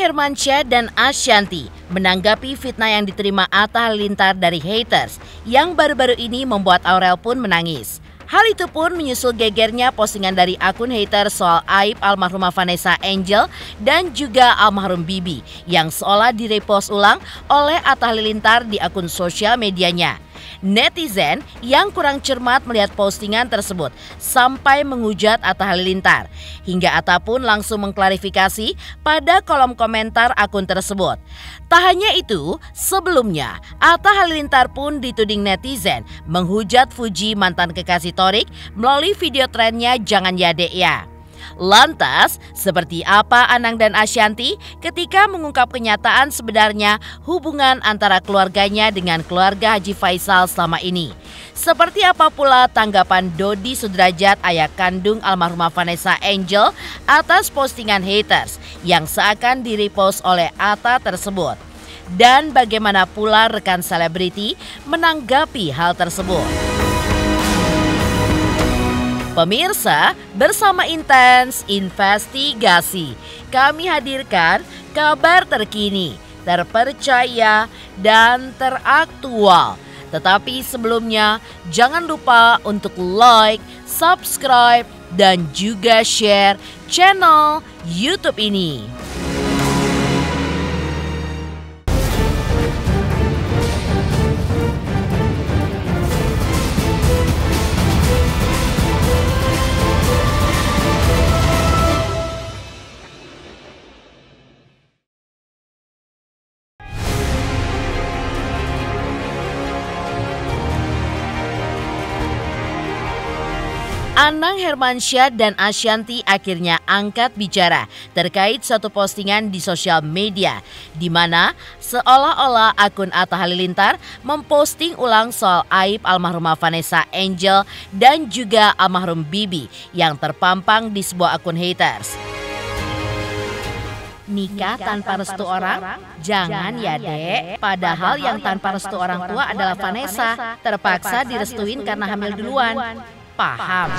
Hermansyah dan Ashanty menanggapi fitnah yang diterima Atta Halilintar dari haters yang baru-baru ini membuat Aurel pun menangis. Hal itu pun menyusul gegernya postingan dari akun hater soal aib almarhumah Vanessa Angel dan juga almarhum Bibi yang seolah direpost ulang oleh Atta Halilintar di akun sosial medianya. Netizen yang kurang cermat melihat postingan tersebut sampai menghujat Atta Halilintar. Hingga Atta pun langsung mengklarifikasi pada kolom komentar akun tersebut. Tak hanya itu, sebelumnya Atta Halilintar pun dituding netizen menghujat Fuji mantan kekasih Thorik melalui video trennya Jangan Ya Dek Ya. Lantas, seperti apa Anang dan Ashanty ketika mengungkap kenyataan sebenarnya hubungan antara keluarganya dengan keluarga Haji Faisal selama ini? Seperti apa pula tanggapan Dodi Sudrajat, ayah kandung almarhumah Vanessa Angel, atas postingan haters yang seakan direpost oleh Atta tersebut? Dan bagaimana pula rekan selebriti menanggapi hal tersebut? Pemirsa, bersama Intens Investigasi, kami hadirkan kabar terkini, terpercaya, dan teraktual. Tetapi sebelumnya, jangan lupa untuk like, subscribe, dan juga share channel YouTube ini. Anang Hermansyah dan Ashanty akhirnya angkat bicara terkait suatu postingan di sosial media di mana seolah-olah akun Atta Halilintar memposting ulang soal aib almarhumah Vanessa Angel dan juga almarhum Bibi yang terpampang di sebuah akun haters. Nikah tanpa restu orang? Jangan ya dek. Padahal yang tanpa restu orang tua adalah Vanessa. Terpaksa direstuin karena hamil duluan. Paham.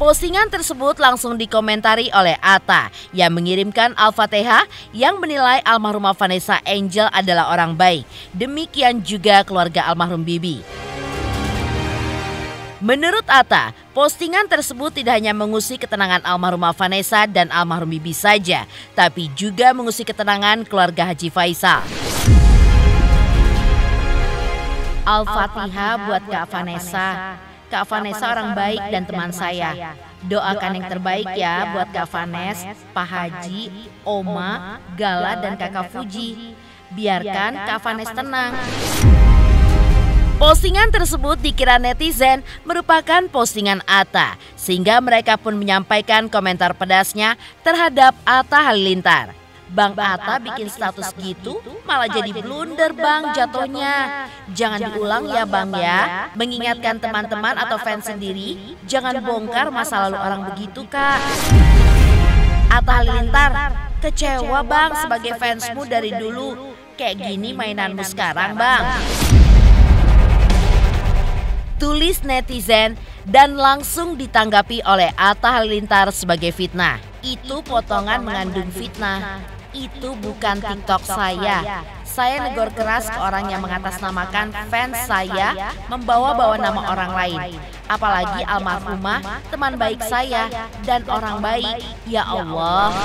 Postingan tersebut langsung dikomentari oleh Atta yang mengirimkan Al-Fatihah yang menilai almarhumah Vanessa Angel adalah orang baik. Demikian juga keluarga almarhum Bibi. Menurut Atta, postingan tersebut tidak hanya mengusik ketenangan almarhumah Vanessa dan almarhum Bibi saja, tapi juga mengusik ketenangan keluarga Haji Faisal. Al-Fatihah buat Kak Vanessa. Kak Vanessa orang baik dan teman saya. Doakan yang terbaik ya buat Kak Vanes, Pak Haji, Oma, Gala, dan Kakak Fuji. Biarkan Kak Vanes tenang. Postingan tersebut dikira netizen merupakan postingan Atta, sehingga mereka pun menyampaikan komentar pedasnya terhadap Atta Halilintar. Bang Atta bikin status gitu malah jadi blunder bang jatuhnya. Jangan diulang ya bang ya. Mengingatkan teman-teman atau fans sendiri, jangan bongkar masa lalu orang begitu kak. Atta Halilintar, kecewa bang sebagai fansmu dari dulu. Kayak gini mainanmu sekarang bang. Tulis netizen dan langsung ditanggapi oleh Atta Halilintar sebagai fitnah. Itu potongan mengandung fitnah. Itu bukan TikTok saya. Saya negor keras ke orang yang mengatasnamakan fans saya membawa-bawa nama orang lain. Apalagi almarhumah teman baik saya dan orang baik. Ya Allah.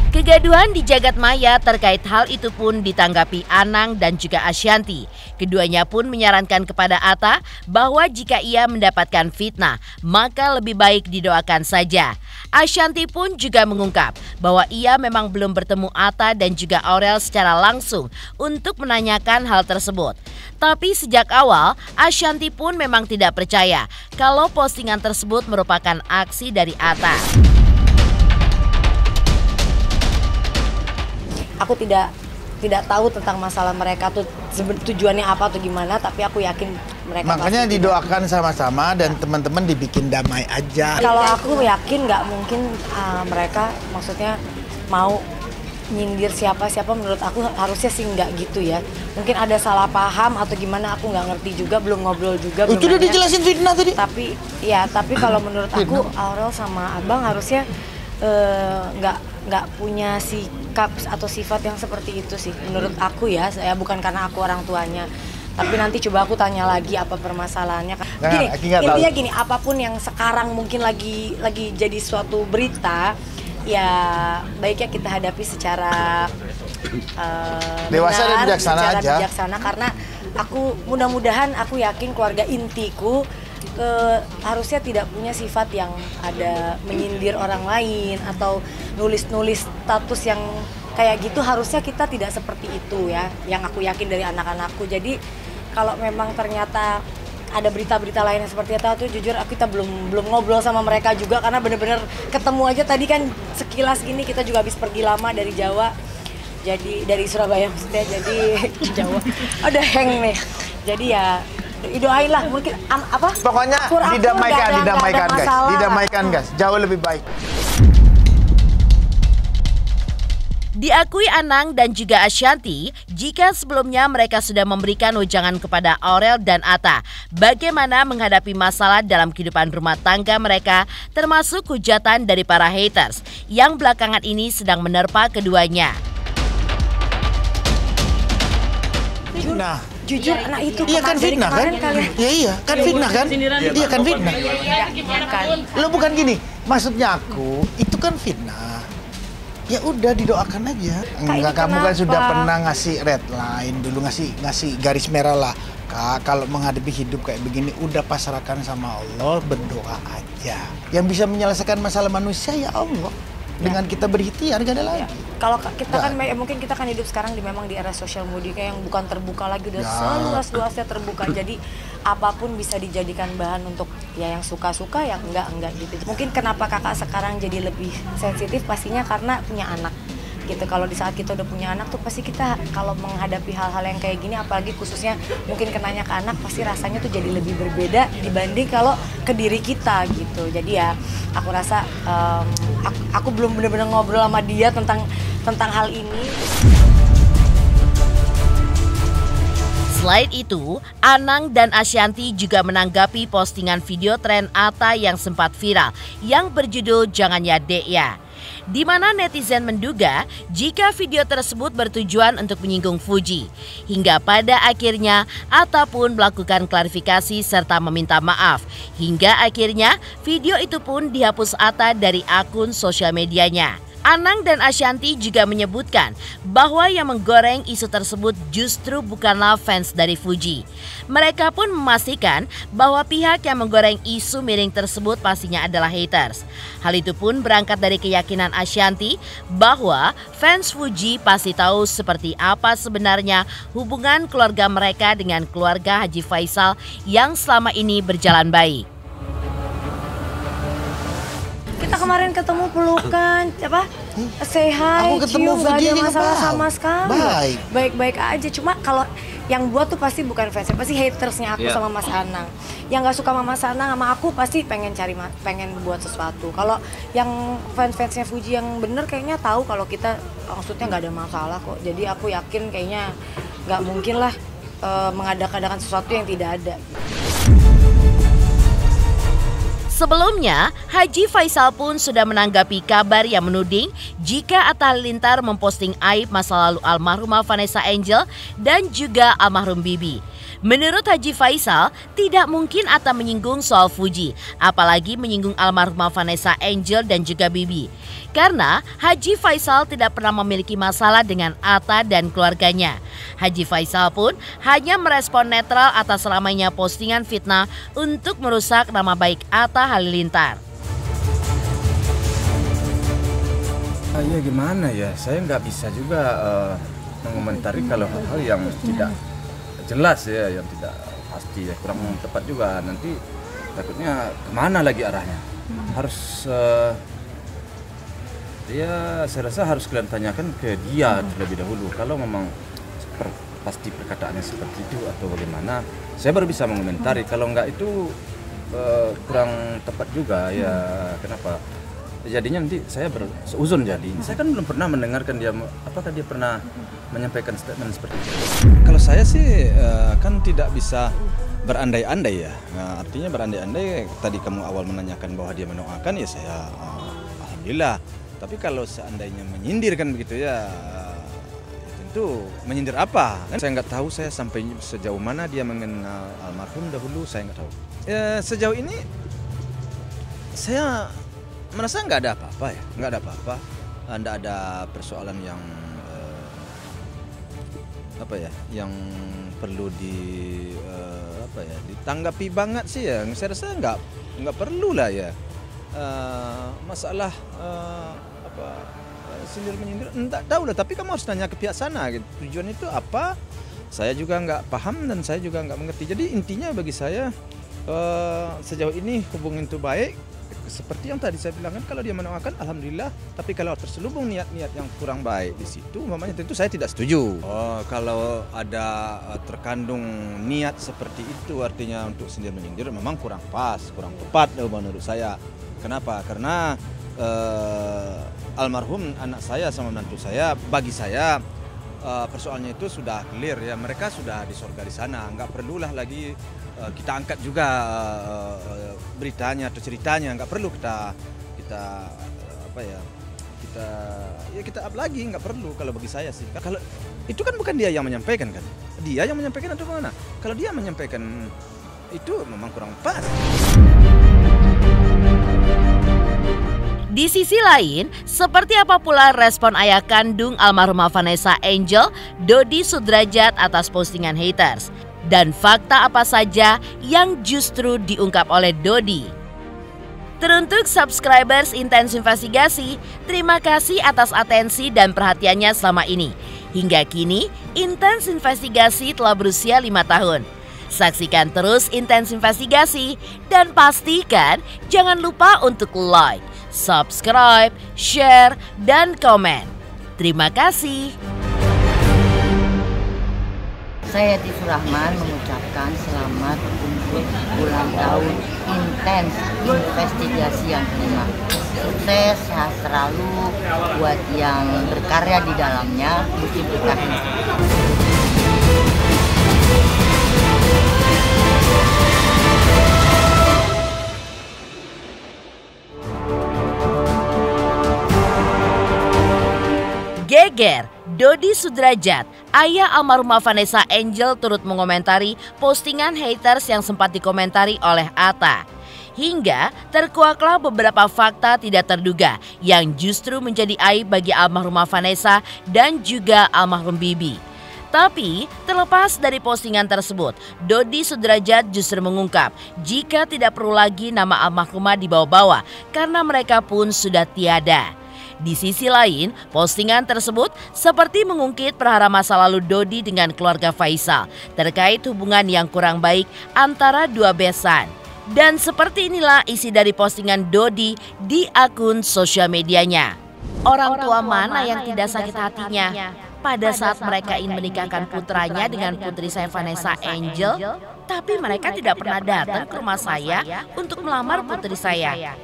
Kegaduhan di jagat maya terkait hal itu pun ditanggapi Anang dan juga Ashanty. Keduanya pun menyarankan kepada Atta bahwa jika ia mendapatkan fitnah, maka lebih baik didoakan saja. Ashanty pun juga mengungkap bahwa ia memang belum bertemu Atta dan juga Aurel secara langsung untuk menanyakan hal tersebut. Tapi sejak awal, Ashanty pun memang tidak percaya kalau postingan tersebut merupakan aksi dari Atta. Aku tidak tahu tentang masalah mereka tuh tujuannya apa atau gimana, tapi aku yakin mereka makanya didoakan sama-sama dan teman-teman dibikin damai aja. Kalau aku yakin nggak mungkin mereka maksudnya mau nyindir siapa-siapa, menurut aku harusnya sih nggak gitu ya. Mungkin ada salah paham atau gimana, aku nggak ngerti juga, belum ngobrol juga. Itu udah dijelasin fitnah tadi. Tapi kalau menurut aku Aurel sama Abang harusnya nggak punya sikap atau sifat yang seperti itu sih menurut aku ya. Saya bukan karena aku orang tuanya, tapi nanti coba aku tanya lagi apa permasalahannya. Gini, intinya gini, apapun yang sekarang mungkin lagi jadi suatu berita, ya baiknya kita hadapi secara dewasa dan bijaksana secara aja. bijaksana, karena aku mudah-mudahan aku yakin keluarga intiku harusnya tidak punya sifat yang ada menyindir orang lain atau nulis-nulis status yang kayak gitu. Harusnya kita tidak seperti itu ya, yang aku yakin dari anak-anakku. Jadi kalau memang ternyata ada berita-berita lain yang seperti itu, jujur kita belum ngobrol sama mereka juga, karena bener-bener ketemu aja tadi kan sekilas gini. Kita juga habis pergi lama dari Jawa, jadi dari Surabaya maksudnya, jadi Jawa ada hang nih, jadi ya doain lah mungkin pokoknya didamaikan guys, jauh lebih baik. Diakui Anang dan juga Ashanty, jika sebelumnya mereka sudah memberikan wejangan kepada Aurel dan Atta bagaimana menghadapi masalah dalam kehidupan rumah tangga mereka, termasuk hujatan dari para haters yang belakangan ini sedang menerpa keduanya. Nah, jujur anak itu iya kan fitnah kan? Iya kan fitnah kan? Iya kan fitnah. Lo bukan gini, maksudnya aku itu kan fitnah. Ya udah didoakan aja. Enggak, kamu kan sudah pernah ngasih red line dulu, ngasih garis merah lah. Kak, kalau menghadapi hidup kayak begini udah pasrahkan sama Allah, berdoa aja. Yang bisa menyelesaikan masalah manusia ya Allah. Dengan kita berikhtiar gak ada lagi. Kalau kita kan mungkin kita kan hidup sekarang memang di era sosial media yang bukan terbuka lagi, udah seluas-luasnya terbuka. Jadi apapun bisa dijadikan bahan untuk ya yang suka-suka, yang enggak gitu. Mungkin kenapa kakak sekarang jadi lebih sensitif pastinya karena punya anak gitu. Kalau di saat kita udah punya anak tuh pasti kita kalau menghadapi hal-hal yang kayak gini, apalagi khususnya mungkin kenanya ke anak, pasti rasanya tuh jadi lebih berbeda dibanding kalau ke diri kita gitu. Jadi ya aku rasa aku belum benar-benar ngobrol sama dia tentang hal ini. Selain itu, Anang dan Ashanty juga menanggapi postingan video tren Atta yang sempat viral yang berjudul "Jangan Ya Dek Ya", di mana netizen menduga jika video tersebut bertujuan untuk menyinggung Fuji. Hingga pada akhirnya Atta pun melakukan klarifikasi serta meminta maaf. Hingga akhirnya video itu pun dihapus Atta dari akun sosial medianya. Anang dan Ashanty juga menyebutkan bahwa yang menggoreng isu tersebut justru bukanlah fans dari Fuji. Mereka pun memastikan bahwa pihak yang menggoreng isu miring tersebut pastinya adalah haters. Hal itu pun berangkat dari keyakinan Ashanty bahwa fans Fuji pasti tahu seperti apa sebenarnya hubungan keluarga mereka dengan keluarga Haji Faisal yang selama ini berjalan baik. Kita kemarin ketemu pelukan, say hi, cium, gak ada masalah sama sekali. Baik-baik aja, cuma kalau yang buat tuh pasti bukan fansnya, pasti hatersnya aku sama Mas Anang. Yang gak suka sama Mas Anang sama aku pasti pengen buat sesuatu. Kalau yang fans-fansnya Fuji yang bener kayaknya tahu kalau kita maksudnya gak ada masalah kok. Jadi aku yakin kayaknya gak mungkin lah mengadakan sesuatu yang tidak ada. Sebelumnya, Haji Faisal pun sudah menanggapi kabar yang menuding jika Atta Halilintar memposting aib masa lalu almarhumah Vanessa Angel dan juga almarhum Bibi. Menurut Haji Faisal, tidak mungkin Atta menyinggung soal Fuji, apalagi menyinggung almarhumah Vanessa Angel dan juga Bibi. Karena Haji Faisal tidak pernah memiliki masalah dengan Atta dan keluarganya. Haji Faisal pun hanya merespon netral atas selamanya postingan fitnah untuk merusak nama baik Atta Halilintar. Ya gimana ya, saya nggak bisa juga mengomentari kalau hal-hal yang tidak jelas ya, yang tidak pasti ya, kurang tepat juga. Nanti takutnya kemana lagi arahnya. Harus ya saya rasa harus kalian tanyakan ke dia terlebih dahulu. Kalau memang pasti perkataannya seperti itu atau bagaimana, saya baru bisa mengomentari. Kalau enggak itu kurang tepat juga ya. Kenapa? Jadinya nanti saya seuzon jadi. Saya kan belum pernah mendengarkan dia, apakah dia pernah menyampaikan statement seperti itu. Kalau saya sih kan tidak bisa berandai-andai ya. Nah, artinya berandai-andai, tadi kamu awal menanyakan bahwa dia mendoakan, ya saya alhamdulillah. Tapi kalau seandainya menyindir kan begitu ya tentu menyindir apa? Kan saya nggak tahu saya sampai sejauh mana dia mengenal almarhum dahulu, saya nggak tahu. Ya, sejauh ini saya merasa nggak ada apa-apa ya, nggak ada apa-apa, nggak ada persoalan yang yang perlu ditanggapi banget sih ya. Saya rasa nggak perlu lah ya. Masalah sindir menyindir enggak tahu lah, tapi kamu harus tanya ke pihak sana gitu. Tujuan itu apa? Saya juga nggak paham dan saya juga nggak mengerti. Jadi intinya bagi saya sejauh ini hubungan itu baik. Seperti yang tadi saya bilang kan, kalau dia mendoakan alhamdulillah, tapi kalau terselubung niat-niat yang kurang baik di situ, umpamanya tentu saya tidak setuju. Kalau ada terkandung niat seperti itu artinya untuk sindir menyindir memang kurang pas, kurang tepat menurut saya. Kenapa? Karena almarhum anak saya sama menantu saya, bagi saya persoalannya itu sudah clear ya, mereka sudah di surga di sana, nggak perlulah lagi kita angkat juga beritanya atau ceritanya, nggak perlu kita up lagi, nggak perlu kalau bagi saya sih. Kalau itu kan bukan dia yang menyampaikan kan, dia yang menyampaikan atau mana? Kalau dia menyampaikan itu memang kurang pas. Di sisi lain, seperti apa pula respon ayah kandung almarhumah Vanessa Angel, Dodi Sudrajat atas postingan haters? Dan fakta apa saja yang justru diungkap oleh Dodi? Teruntuk subscribers Intens Investigasi, terima kasih atas atensi dan perhatiannya selama ini. Hingga kini, Intens Investigasi telah berusia 5 tahun. Saksikan terus Intens Investigasi dan pastikan jangan lupa untuk like, subscribe, share, dan komen. Terima kasih. Saya Tifu Rahman mengucapkan selamat untuk ulang tahun Intens Investigasi yang kelima. Sukses, sehat selalu buat yang berkarya di dalamnya, musim berkah. Geger, Dodi Sudrajat, ayah almarhumah Vanessa Angel turut mengomentari postingan haters yang sempat dikomentari oleh Atta. Hingga terkuaklah beberapa fakta tidak terduga yang justru menjadi aib bagi almarhumah Vanessa dan juga almarhum Bibi. Tapi terlepas dari postingan tersebut, Dodi Sudrajat justru mengungkap jika tidak perlu lagi nama almarhumah dibawa-bawa karena mereka pun sudah tiada. Di sisi lain, postingan tersebut seperti mengungkit perhara masa lalu Dodi dengan keluarga Faisal terkait hubungan yang kurang baik antara dua besan. Dan seperti inilah isi dari postingan Dodi di akun sosial medianya. Orang tua mana yang tidak sakit hatinya pada saat mereka ingin menikahkan putranya dengan putri saya Vanessa Angel, tapi mereka tidak pernah datang ke rumah saya untuk melamar putri saya.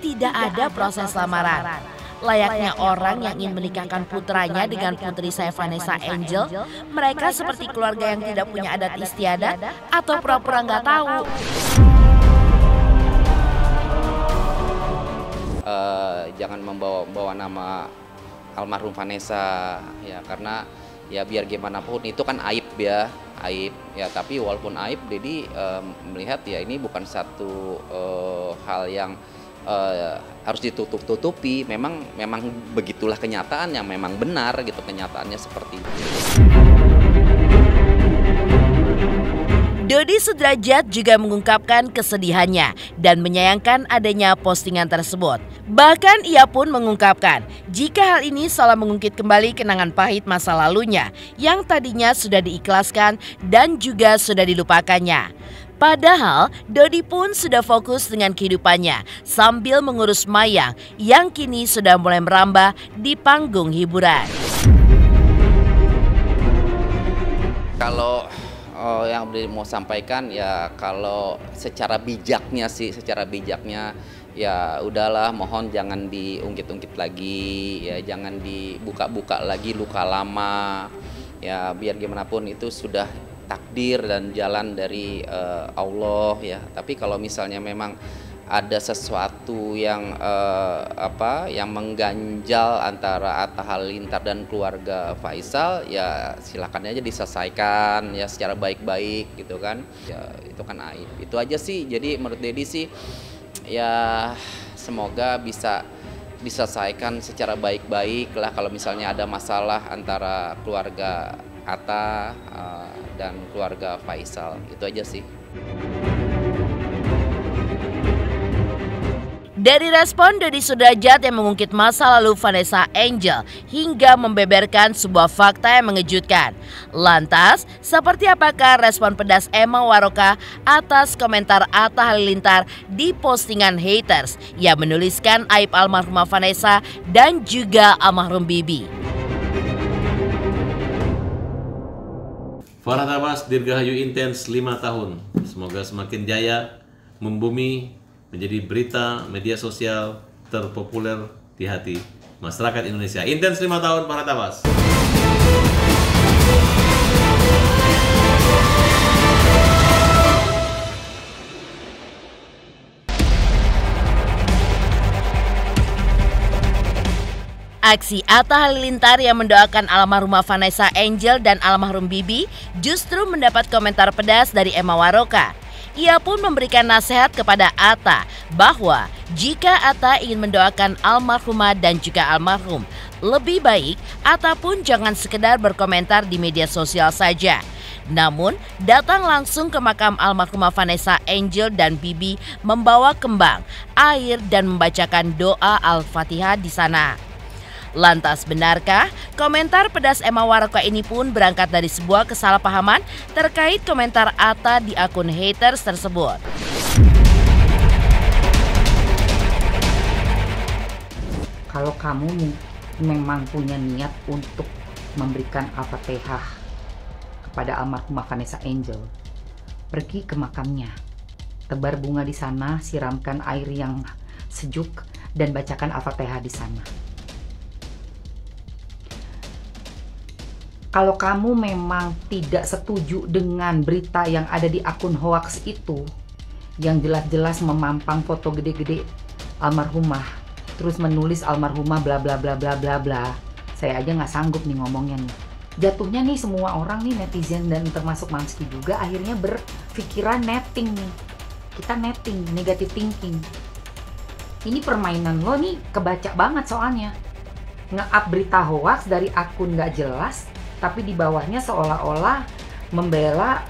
Tidak ada proses lamaran. Layaknya orang yang ingin menikahkan putranya dengan putri saya Vanessa Angel, mereka seperti keluarga yang tidak punya adat istiadat atau pura-pura nggak tahu. Jangan membawa nama almarhum Vanessa ya, karena ya biar gimana pun itu kan aib ya, tapi walaupun aib, Dedi melihat ya ini bukan satu hal yang harus ditutup-tutupi. Memang begitulah kenyataan yang memang benar gitu, kenyataannya seperti itu. Dodi Sudrajat juga mengungkapkan kesedihannya dan menyayangkan adanya postingan tersebut. Bahkan ia pun mengungkapkan jika hal ini salah mengungkit kembali kenangan pahit masa lalunya yang tadinya sudah diikhlaskan dan juga sudah dilupakannya. Padahal Dodi pun sudah fokus dengan kehidupannya sambil mengurus Mayang yang kini sudah mulai merambah di panggung hiburan. Kalau yang mau sampaikan ya, kalau secara bijaknya ya udahlah, mohon jangan diungkit-ungkit lagi ya, jangan dibuka-buka lagi luka lama ya, biar gimana pun itu sudah takdir dan jalan dari Allah ya. Tapi kalau misalnya memang ada sesuatu yang yang mengganjal antara Atta Halilintar dan keluarga Faisal, ya silakan aja diselesaikan ya secara baik-baik gitu kan. Ya itu kan aib. Itu aja sih. Jadi menurut Dedi sih ya semoga bisa diselesaikan secara baik-baik lah kalau misalnya ada masalah antara keluarga Atta dan keluarga Faisal. Itu aja sih. Dari respon Dodi Sudrajat yang mengungkit masa lalu Vanessa Angel hingga membeberkan sebuah fakta yang mengejutkan. Lantas, seperti apakah respon pedas Emma Waroka atas komentar Atta Halilintar di postingan haters yang menuliskan aib almarhumah Vanessa dan juga almarhum Bibi? Farah Tabas Dirgahayu Intens 5 tahun. Semoga semakin jaya, membumi, menjadi berita media sosial terpopuler di hati masyarakat Indonesia. Intens 5 tahun Farah Tabas. Aksi Atta Halilintar yang mendoakan almarhumah Vanessa Angel dan almarhum Bibi justru mendapat komentar pedas dari Emma Waroka. Ia pun memberikan nasihat kepada Atta bahwa jika Atta ingin mendoakan almarhumah dan juga almarhum, lebih baik Atta pun jangan sekedar berkomentar di media sosial saja. Namun, datang langsung ke makam almarhumah Vanessa Angel dan Bibi membawa kembang, air dan membacakan doa Al-Fatihah di sana. Lantas benarkah komentar pedas Emma Waroka ini pun berangkat dari sebuah kesalahpahaman terkait komentar Atta di akun haters tersebut? Kalau kamu memang punya niat untuk memberikan Al-Fatihah kepada almarhumah Vanessa Angel, pergi ke makamnya, tebar bunga di sana, siramkan air yang sejuk dan bacakan Al-Fatihah di sana. Kalau kamu memang tidak setuju dengan berita yang ada di akun hoax itu, yang jelas-jelas memampang foto gede-gede almarhumah, terus menulis almarhumah bla bla bla bla bla bla, saya aja nggak sanggup nih ngomongnya nih. Jatuhnya nih semua orang nih, netizen dan termasuk Mamski juga, akhirnya berpikiran netting nih. Kita netting, negative thinking. Ini permainan lo nih kebaca banget soalnya. Nge-up berita hoax dari akun nggak jelas, tapi di bawahnya seolah-olah membela,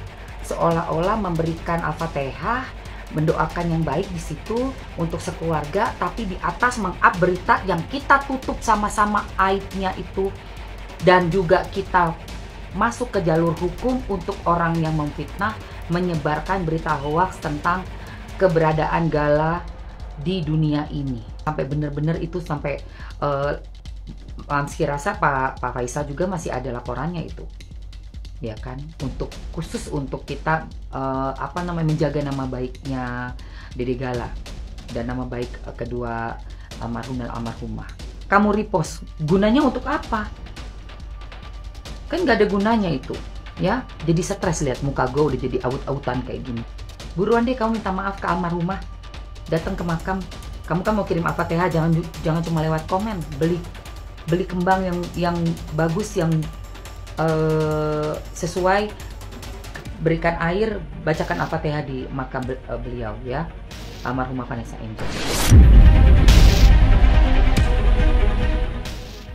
seolah-olah memberikan Al-Fatihah, mendoakan yang baik di situ untuk sekeluarga, tapi di atas meng-up berita yang kita tutup sama-sama aibnya itu, dan juga kita masuk ke jalur hukum untuk orang yang memfitnah, menyebarkan berita hoax tentang keberadaan Gala di dunia ini. Sampai benar-benar itu sampai Mamski rasa Pak Faisal juga masih ada laporannya itu, ya kan, untuk khusus untuk kita menjaga nama baiknya Dede Gala dan nama baik kedua almarhum dan almarhumah. Kamu repost, gunanya untuk apa? Kan nggak ada gunanya itu, ya. Jadi stres lihat muka gue udah jadi aut-autan kayak gini. Buruan deh kamu minta maaf ke almarhumah, datang ke makam. Kamu kan mau kirim Al-Fatihah, jangan cuma lewat komen, beli kembang yang bagus, yang sesuai, berikan air, bacakan Al-Fatihah di makam beliau ya, almarhumah Vanessa Angel.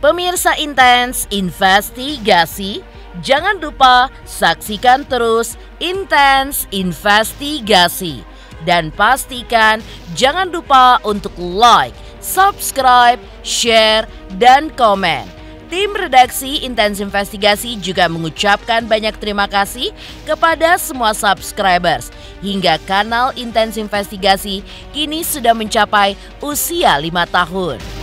Pemirsa Intens Investigasi, jangan lupa saksikan terus Intens Investigasi dan pastikan jangan lupa untuk like, subscribe, share, dan komen. Tim redaksi Intens Investigasi juga mengucapkan banyak terima kasih kepada semua subscribers hingga kanal Intens Investigasi kini sudah mencapai usia 5 tahun.